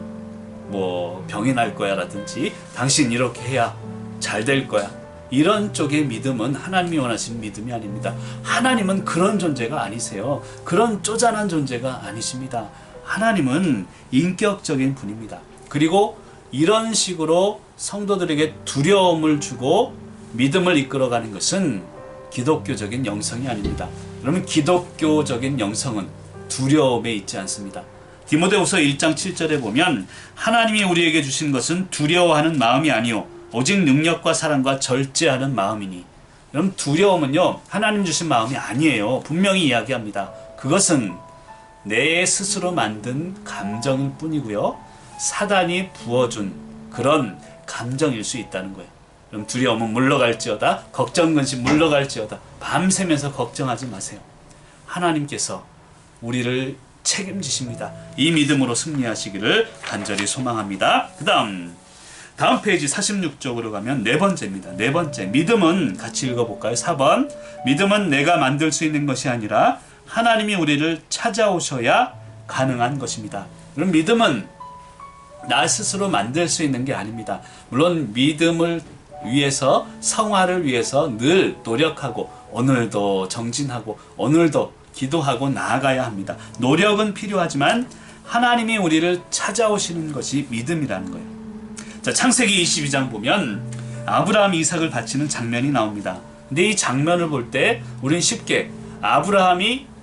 뭐 병이 날 거야 라든지, 당신 이렇게 해야 잘 될 거야, 이런 쪽의 믿음은 하나님이 원하시는 믿음이 아닙니다. 하나님은 그런 존재가 아니세요. 그런 쪼잔한 존재가 아니십니다. 하나님은 인격적인 분입니다. 그리고 이런 식으로 성도들에게 두려움을 주고 믿음을 이끌어가는 것은 기독교적인 영성이 아닙니다. 그러면 기독교적인 영성은 두려움에 있지 않습니다. 디모데후서 1장 7절에 보면 하나님이 우리에게 주신 것은 두려워하는 마음이 아니요 오직 능력과 사랑과 절제하는 마음이니. 여러분, 두려움은요 하나님 주신 마음이 아니에요. 분명히 이야기합니다. 그것은 내 스스로 만든 감정일 뿐이고요, 사단이 부어준 그런 감정일 수 있다는 거예요. 그럼 두려움은 물러갈지어다, 걱정 근심 물러갈지어다. 밤새면서 걱정하지 마세요. 하나님께서 우리를 책임지십니다. 이 믿음으로 승리하시기를 간절히 소망합니다. 다음 페이지 46쪽으로 가면 네 번째입니다. 네 번째, 믿음은 같이 읽어볼까요? 4번, 믿음은 내가 만들 수 있는 것이 아니라 하나님이 우리를 찾아오셔야 가능한 것입니다. 그럼 믿음은 나 스스로 만들 수 있는 게 아닙니다. 물론 믿음을 위해서, 성화를 위해서 늘 노력하고 오늘도 정진하고 오늘도 기도하고 나아가야 합니다. 노력은 필요하지만 하나님이 우리를 찾아오시는 것이 믿음이라는 거예요. 자, 창세기 22장 보면 아브라함이 이삭을 바치는 장면이 나옵니다. 근데 이 장면을 볼 때 우리는 쉽게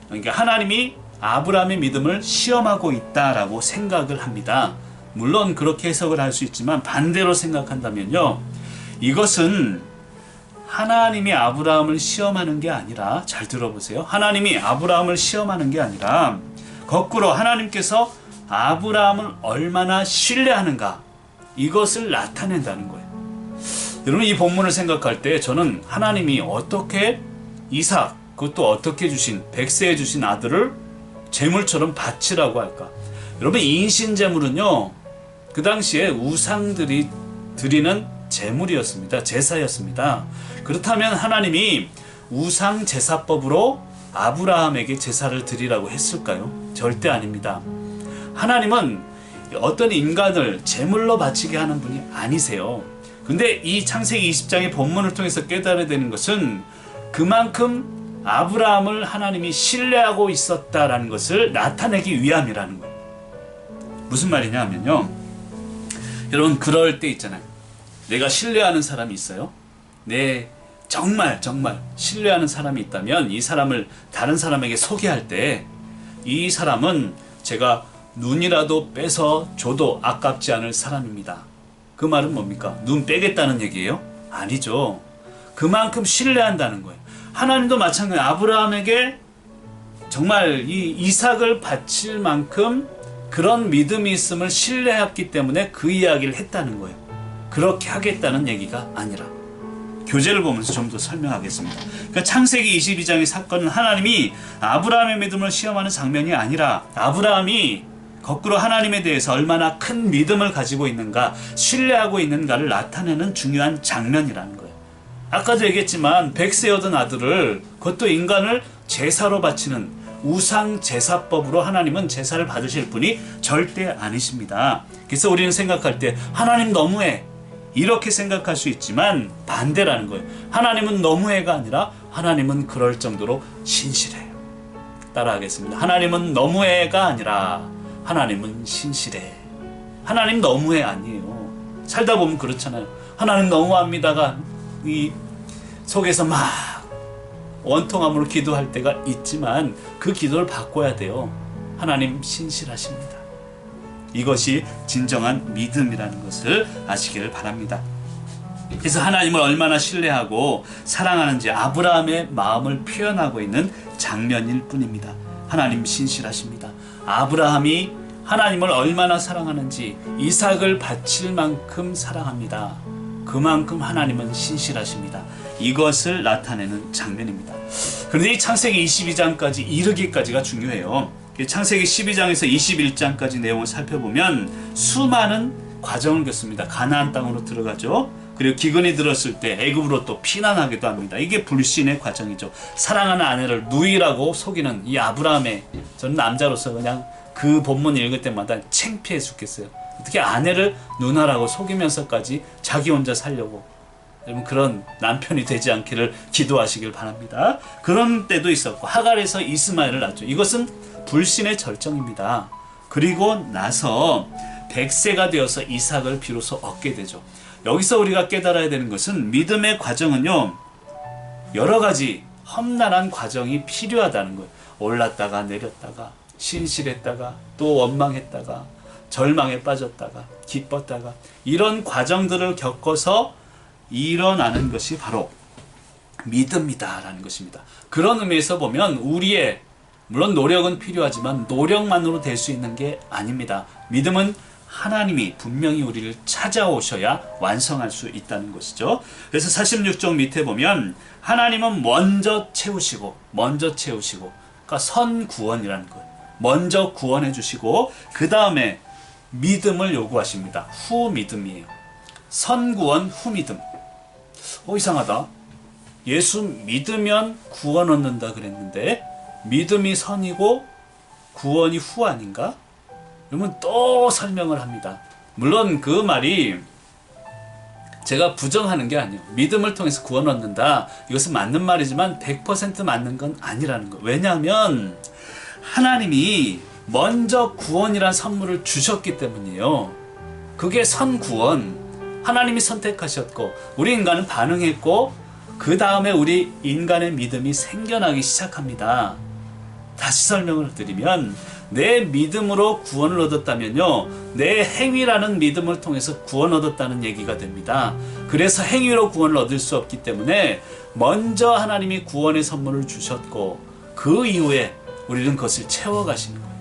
그러니까 하나님이 아브라함의 믿음을 시험하고 있다라고 생각을 합니다. 물론 그렇게 해석을 할 수 있지만 반대로 생각한다면요, 이것은 하나님이 아브라함을 시험하는 게 아니라, 잘 들어보세요, 하나님이 아브라함을 시험하는 게 아니라 거꾸로 하나님께서 아브라함을 얼마나 신뢰하는가, 이것을 나타낸다는 거예요. 여러분, 이 본문을 생각할 때 저는 하나님이 어떻게 이삭, 그것도 어떻게 주신 100세에 주신 아들을 제물처럼 바치라고 할까? 여러분, 인신제물은요 그 당시에 우상들이 드리는 제물이었습니다. 제사였습니다. 그렇다면 하나님이 우상제사법으로 아브라함에게 제사를 드리라고 했을까요? 절대 아닙니다. 하나님은 어떤 인간을 제물로 바치게 하는 분이 아니세요. 근데 이 창세기 20장의 본문을 통해서 깨달아야 되는 것은 그만큼 아브라함을 하나님이 신뢰하고 있었다라는 것을 나타내기 위함이라는 거예요. 무슨 말이냐 하면요, 여러분, 그럴 때 있잖아요. 내가 신뢰하는 사람이 있어요. 정말 신뢰하는 사람이 있다면 이 사람을 다른 사람에게 소개할 때 이 사람은 제가 눈이라도 빼서 줘도 아깝지 않을 사람입니다. 그 말은 뭡니까? 눈 빼겠다는 얘기예요? 아니죠. 그만큼 신뢰한다는 거예요. 하나님도 마찬가지. 아브라함에게 정말 이 이삭을 바칠 만큼 그런 믿음이 있음을 신뢰했기 때문에 그 이야기를 했다는 거예요. 그렇게 하겠다는 얘기가 아니라. 교재를 보면서 좀 더 설명하겠습니다. 그러니까 창세기 22장의 사건은 하나님이 아브라함의 믿음을 시험하는 장면이 아니라 아브라함이 거꾸로 하나님에 대해서 얼마나 큰 믿음을 가지고 있는가, 신뢰하고 있는가를 나타내는 중요한 장면이라는 거예요. 아까도 얘기했지만 100세 얻은 아들을, 그것도 인간을 제사로 바치는 우상 제사법으로 하나님은 제사를 받으실 분이 절대 아니십니다. 그래서 우리는 생각할 때 하나님 너무해 이렇게 생각할 수 있지만 반대라는 거예요. 하나님은 너무해가 아니라 하나님은 그럴 정도로 신실해요. 따라하겠습니다. 하나님은 너무해가 아니라 하나님은 신실해. 하나님 너무해 아니에요. 살다 보면 그렇잖아요. 하나님 너무합니다가 이 속에서 막 원통함으로 기도할 때가 있지만 그 기도를 바꿔야 돼요. 하나님 신실하십니다. 이것이 진정한 믿음이라는 것을 아시기를 바랍니다. 그래서 하나님을 얼마나 신뢰하고 사랑하는지 아브라함의 마음을 표현하고 있는 장면일 뿐입니다. 하나님 신실하십니다. 아브라함이 하나님을 얼마나 사랑하는지 이삭을 바칠 만큼 사랑합니다. 그만큼 하나님은 신실하십니다. 이것을 나타내는 장면입니다. 그런데 이 창세기 22장까지 이르기까지가 중요해요. 창세기 12장에서 21장까지 내용을 살펴보면 수많은 과정을 겪습니다. 가나안 땅으로 들어가죠. 그리고 기근이 들었을 때 애굽으로 또 피난하기도 합니다. 이게 불신의 과정이죠. 사랑하는 아내를 누이라고 속이는 이 아브라함의, 저는 남자로서 그냥 그 본문 읽을 때마다 창피해 죽겠어요. 어떻게 아내를 누나라고 속이면서까지 자기 혼자 살려고. 여러분 그런 남편이 되지 않기를 기도하시길 바랍니다. 그런 때도 있었고 하갈에서 이스마엘을 낳죠. 이것은 불신의 절정입니다. 그리고 나서 100세가 되어서 이삭을 비로소 얻게 되죠. 여기서 우리가 깨달아야 되는 것은 믿음의 과정은요, 여러 가지 험난한 과정이 필요하다는 거예요. 올랐다가 내렸다가 신실했다가 또 원망했다가 절망에 빠졌다가 기뻤다가 이런 과정들을 겪어서 일어나는 것이 바로 믿음이다라는 것입니다. 그런 의미에서 보면 우리의 물론 노력은 필요하지만 노력만으로 될 수 있는 게 아닙니다. 믿음은 하나님이 분명히 우리를 찾아오셔야 완성할 수 있다는 것이죠. 그래서 46쪽 밑에 보면 하나님은 먼저 채우시고 그러니까 선구원이라는 거예요. 먼저 구원해 주시고 그 다음에 믿음을 요구하십니다. 후 믿음이에요. 선구원 후 믿음. 이상하다. 예수 믿으면 구원 얻는다 그랬는데 믿음이 선이고 구원이 후 아닌가? 그러면 또 설명을 합니다. 물론 그 말이 제가 부정하는 게 아니에요. 믿음을 통해서 구원 얻는다. 이것은 맞는 말이지만 100% 맞는 건 아니라는 거예요. 왜냐하면 하나님이 먼저 구원이란 선물을 주셨기 때문이에요. 그게 선구원. 하나님이 선택하셨고 우리 인간은 반응했고 그 다음에 우리 인간의 믿음이 생겨나기 시작합니다. 다시 설명을 드리면 내 믿음으로 구원을 얻었다면요, 내 행위라는 믿음을 통해서 구원 얻었다는 얘기가 됩니다. 그래서 행위로 구원을 얻을 수 없기 때문에 먼저 하나님이 구원의 선물을 주셨고 그 이후에 우리는 그것을 채워가시는 거예요.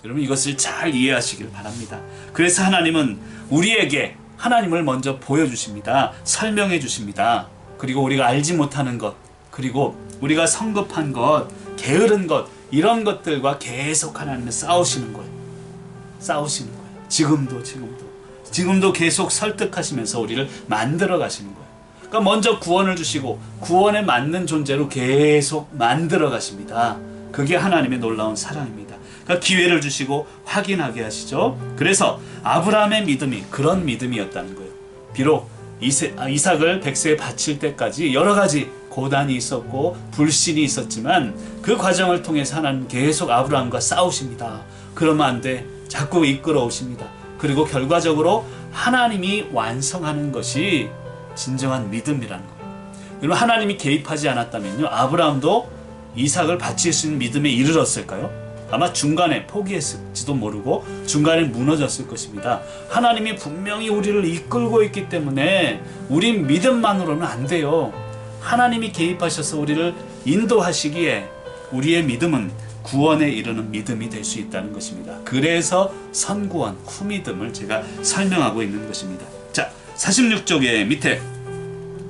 여러분 이것을 잘 이해하시길 바랍니다. 그래서 하나님은 우리에게 하나님을 먼저 보여주십니다. 설명해 주십니다. 그리고 우리가 알지 못하는 것, 그리고 우리가 성급한 것, 게으른 것, 이런 것들과 계속 하나님은 싸우시는 거예요. 싸우시는 거예요. 지금도 계속 설득하시면서 우리를 만들어 가시는 거예요. 그러니까 먼저 구원을 주시고 구원에 맞는 존재로 계속 만들어 가십니다. 그게 하나님의 놀라운 사랑입니다. 그러니까 기회를 주시고 확인하게 하시죠. 그래서 아브라함의 믿음이 그런 믿음이었다는 거예요. 비록 이삭을 100세에 바칠 때까지 여러 가지 고난이 있었고 불신이 있었지만 그 과정을 통해서 하나님 계속 아브라함과 싸우십니다. 그러면 안 돼. 자꾸 이끌어 오십니다. 그리고 결과적으로 하나님이 완성하는 것이 진정한 믿음이라는 거예요. 여러분 하나님이 개입하지 않았다면요, 아브라함도 이삭을 바칠 수 있는 믿음에 이르렀을까요? 아마 중간에 포기했을지도 모르고 중간에 무너졌을 것입니다. 하나님이 분명히 우리를 이끌고 있기 때문에 우린 믿음만으로는 안 돼요. 하나님이 개입하셔서 우리를 인도하시기에 우리의 믿음은 구원에 이르는 믿음이 될 수 있다는 것입니다. 그래서 선구원, 후믿음을 제가 설명하고 있는 것입니다. 자, 46쪽에 밑에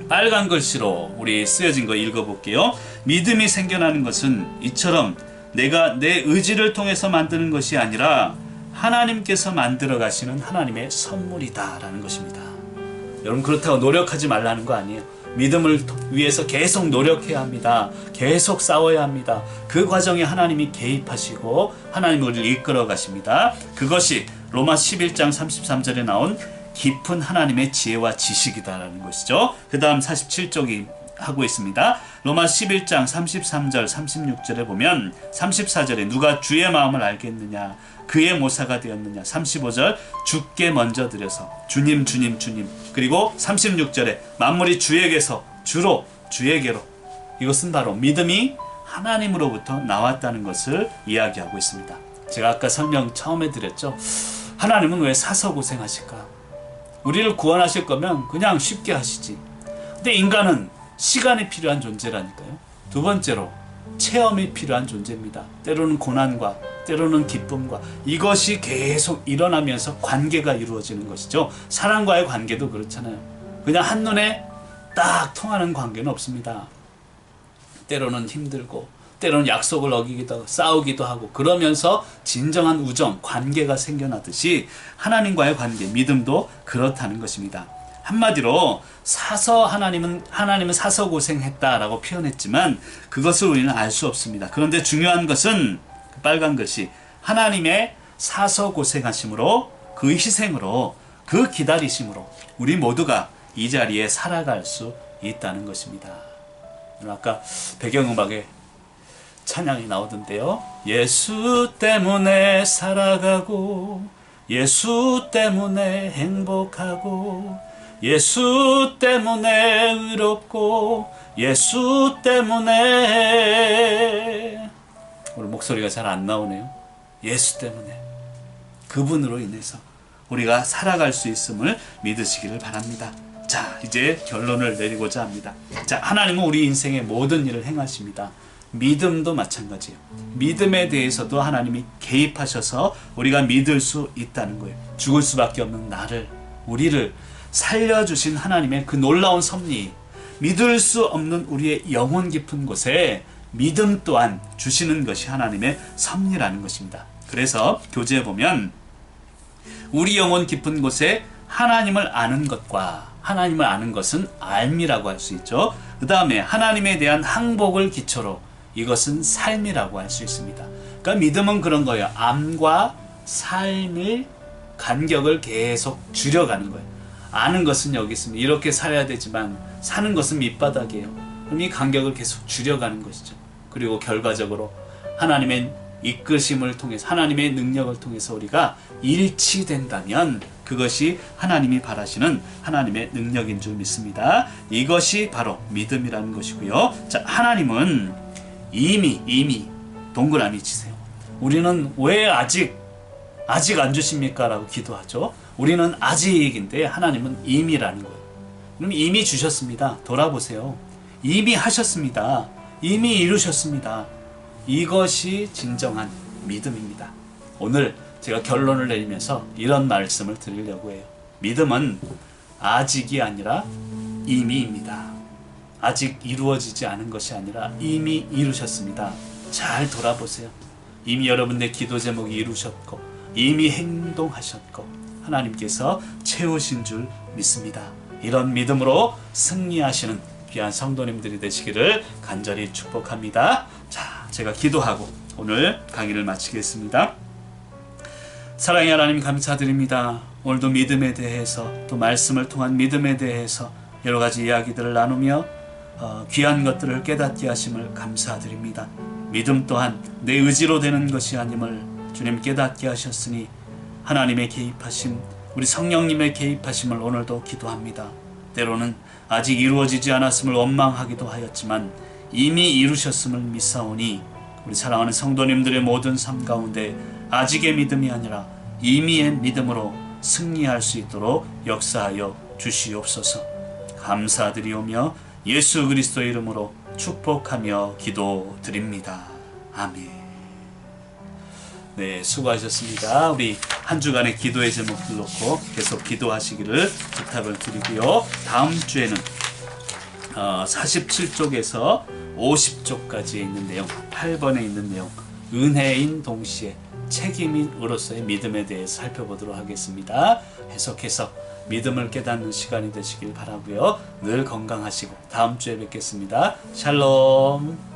빨간 글씨로 우리 쓰여진 거 읽어볼게요. 믿음이 생겨나는 것은 이처럼 내가 내 의지를 통해서 만드는 것이 아니라 하나님께서 만들어 가시는 하나님의 선물이다 라는 것입니다. 여러분, 그렇다고 노력하지 말라는 거 아니에요. 믿음을 위해서 계속 노력해야 합니다. 계속 싸워야 합니다. 그 과정에 하나님이 개입하시고 하나님이 우리를 이끌어 가십니다. 그것이 로마 11장 33절에 나온 깊은 하나님의 지혜와 지식이다라는 것이죠. 그 다음 47쪽이 하고 있습니다. 로마 11장 33절 36절에 보면 34절에 누가 주의 마음을 알겠느냐, 그의 모사가 되었느냐, 35절 주께 먼저 드려서 주님 주님 주님, 그리고 36절에 만물이 주에게서 주로 주에게로, 이것은 바로 믿음이 하나님으로부터 나왔다는 것을 이야기하고 있습니다. 제가 아까 설명 처음에 드렸죠. 하나님은 왜 사서 고생하실까? 우리를 구원하실 거면 그냥 쉽게 하시지. 근데 인간은 시간이 필요한 존재라니까요. 두 번째로 체험이 필요한 존재입니다. 때로는 고난과 때로는 기쁨과 이것이 계속 일어나면서 관계가 이루어지는 것이죠. 사람과의 관계도 그렇잖아요. 그냥 한눈에 딱 통하는 관계는 없습니다. 때로는 힘들고 때로는 약속을 어기기도 하고 싸우기도 하고, 그러면서 진정한 우정, 관계가 생겨나듯이 하나님과의 관계, 믿음도 그렇다는 것입니다. 한마디로 하나님은 사서 고생했다라고 표현했지만 그것을 우리는 알 수 없습니다. 그런데 중요한 것은 그 빨간 글씨, 하나님의 사서 고생하심으로, 그 희생으로, 그 기다리심으로 우리 모두가 이 자리에 살아갈 수 있다는 것입니다. 아까 배경음악에 찬양이 나오던데요. 예수 때문에 살아가고 예수 때문에 행복하고 예수 때문에 의롭고 예수 때문에, 오늘 목소리가 잘 안 나오네요. 예수 때문에, 그분으로 인해서 우리가 살아갈 수 있음을 믿으시기를 바랍니다. 자, 이제 결론을 내리고자 합니다. 자, 하나님은 우리 인생의 모든 일을 행하십니다. 믿음도 마찬가지예요. 믿음에 대해서도 하나님이 개입하셔서 우리가 믿을 수 있다는 거예요. 죽을 수밖에 없는 우리를 살려주신 하나님의 그 놀라운 섭리, 믿을 수 없는 우리의 영혼 깊은 곳에 믿음 또한 주시는 것이 하나님의 섭리라는 것입니다. 그래서 교재에 보면 우리 영혼 깊은 곳에 하나님을 아는 것과 하나님을 아는 것은 알미라고 할 수 있죠. 그 다음에 하나님에 대한 항복을 기초로 이것은 삶이라고 할 수 있습니다. 그러니까 믿음은 그런 거예요. 암과 삶의 간격을 계속 줄여가는 거예요. 아는 것은 여기 있습니다. 이렇게 살아야 되지만 사는 것은 밑바닥이에요. 그럼 이 간격을 계속 줄여가는 것이죠. 그리고 결과적으로 하나님의 이끄심을 통해서, 하나님의 능력을 통해서 우리가 일치된다면 그것이 하나님이 바라시는 하나님의 능력인 줄 믿습니다. 이것이 바로 믿음이라는 것이고요. 자, 하나님은 이미 동그라미 치세요. 우리는 왜 아직 안 주십니까? 라고 기도하죠. 우리는 아직인데 하나님은 이미라는 거예요. 그럼 이미 주셨습니다. 돌아보세요. 이미 하셨습니다. 이미 이루셨습니다. 이것이 진정한 믿음입니다. 오늘 제가 결론을 내리면서 이런 말씀을 드리려고 해요. 믿음은 아직이 아니라 이미입니다. 아직 이루어지지 않은 것이 아니라 이미 이루셨습니다. 잘 돌아보세요. 이미 여러분의 기도 제목이 이루셨고 이미 행동하셨고 하나님께서 채우신 줄 믿습니다. 이런 믿음으로 승리하시는 귀한 성도님들이 되시기를 간절히 축복합니다. 자, 제가 기도하고 오늘 강의를 마치겠습니다. 사랑의 하나님, 감사드립니다. 오늘도 믿음에 대해서, 또 말씀을 통한 믿음에 대해서 여러 가지 이야기들을 나누며 귀한 것들을 깨닫게 하심을 감사드립니다. 믿음 또한 내 의지로 되는 것이 아님을 주님 깨닫게 하셨으니 하나님의 개입하심, 우리 성령님의 개입하심을 오늘도 기도합니다. 때로는 아직 이루어지지 않았음을 원망하기도 하였지만 이미 이루셨음을 믿사오니 우리 사랑하는 성도님들의 모든 삶 가운데 아직의 믿음이 아니라 이미의 믿음으로 승리할 수 있도록 역사하여 주시옵소서. 감사드리오며 예수 그리스도의 이름으로 축복하며 기도드립니다. 아멘. 네, 수고하셨습니다. 우리 한 주간의 기도의 제목들 놓고 계속 기도하시기를 부탁을 드리고요. 다음 주에는 47쪽에서 50쪽까지 있는 내용, 8번에 있는 내용, 은혜인 동시에 책임인으로서의 믿음에 대해서 살펴보도록 하겠습니다. 해석해서 믿음을 깨닫는 시간이 되시길 바라고요. 늘 건강하시고 다음 주에 뵙겠습니다. 샬롬.